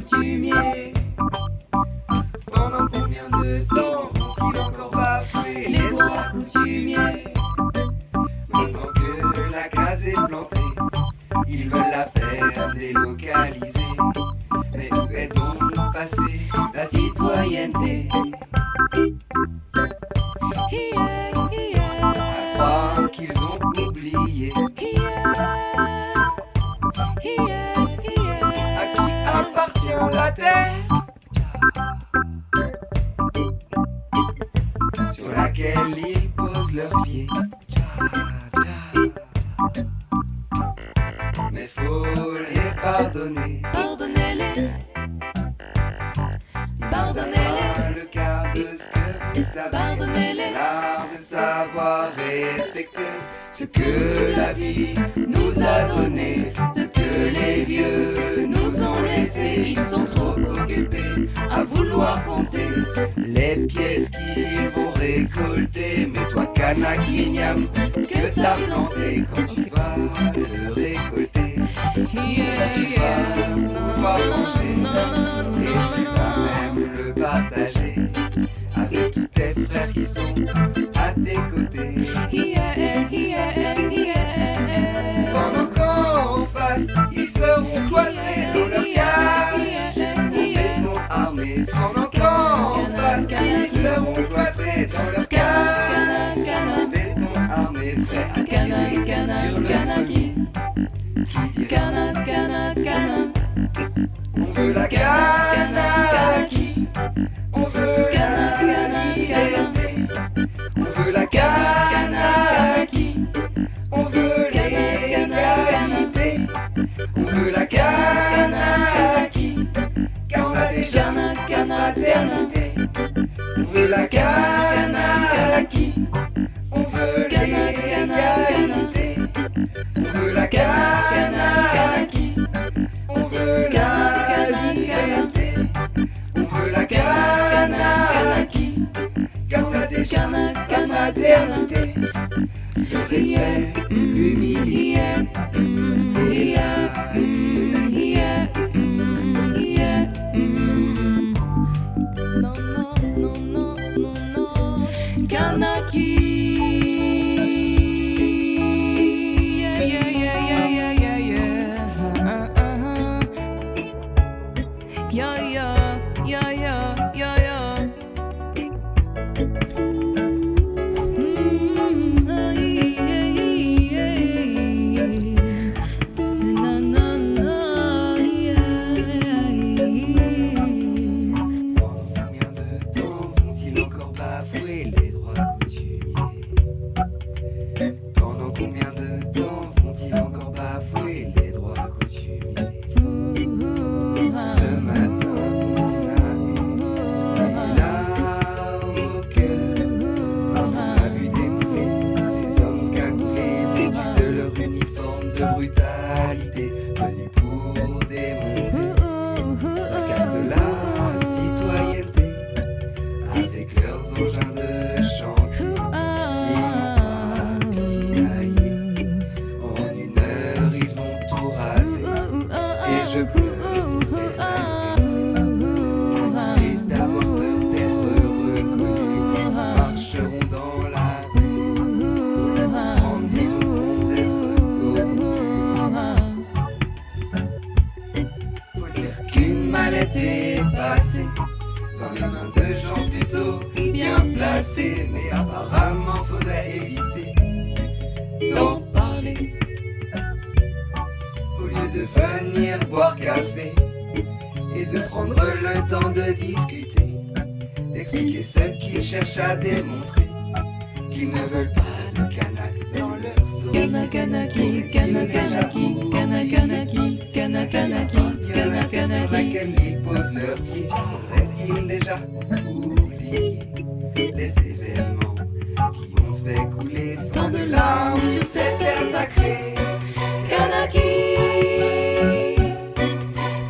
coutumiers. Pendant combien de temps vont-ils encore bafouer les droits coutumiers? Maintenant que la case est plantée, ils veulent la faire délocaliser. Mais où est donc passée la citoyenneté? À croire qu'ils ont oublié à qui appartient la terre sur laquelle ils posent leurs pieds. Mais faut les pardonner. Pardonnez-les. Pardonnez-les. Le quart de ce que vous savez. Pardonnez-les. L'art de savoir respecter ce que la vie nous a donné, ce que les vieux nous ont laissé. Ils sont trop occupés à vouloir compter les pièces qu'ils vont récolter. Mais toi, Kanak Lignam, que t'as planté, quand tu vas le récolter, tu vas pouvoir manger et tu vas même le partager avec tous tes frères qui sont à tes côtés. Pendant qu'en face, ils seront cloîtrés dans leur cave au béton armé. Pendant qu'en face, ils seront cloîtrés dans leur cave au béton armé, prêts à tirer sur le premier qui dirait on veut la Kanaki, on veut la liberté, on veut la Kanaki, on veut l'égalité, on veut la Kanaki, car on a déjà la fraternité. On veut la Kanaki, on veut l'égalité, on veut la Kanaki, on veut la liberté, on veut la Kanaki, car on a déjà la fraternité, le respect, l'humilité et la dignité. Kanaki. Mais apparemment faudrait éviter d'en parler. Au lieu de venir boire café et de prendre le temps de discuter, d'expliquer ce qu'ils cherchent à démontrer, qu'ils ne veulent pas de Kanak dans leur sauce. Kanaki, Kanaki, Kanaki, Kanaki, Sur laquelle ils posent leurs pieds, auraient-ils déjà oublié les événements qui ont fait couler tant de larmes sur cette terre sacrée? Kanaki,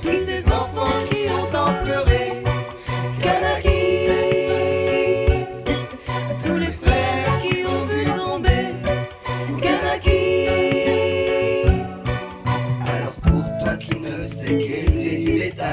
Tous ces enfants qui ont tant pleuré, Kanaki, tous les frères qui ont vu tomber, Kanaki. alors pour toi qui ne sais qu'élever du bétail,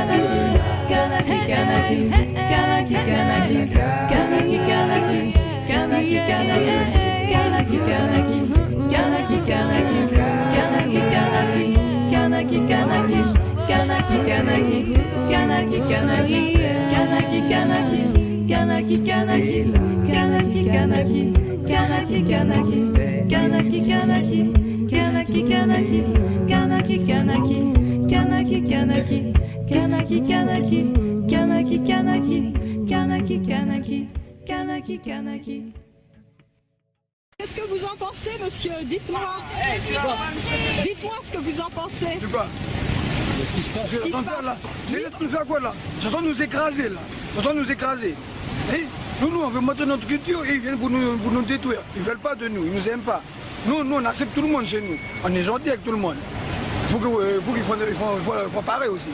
Qu'est-ce que vous en pensez, monsieur? Dites-moi. Dites-moi ce que vous en pensez. De quoi? Qu'est-ce qui se passe? C'est en train de faire là. C'est en train de faire quoi là? Ils sont en train de nous écraser là. Ils sont en train de nous écraser. Et nous, on veut montrer notre culture et ils viennent pour nous détruire. Ils ne veulent pas de nous, ils ne nous aiment pas. Nous, on accepte tout le monde chez nous. On est gentil avec tout le monde. Il faut pareil aussi.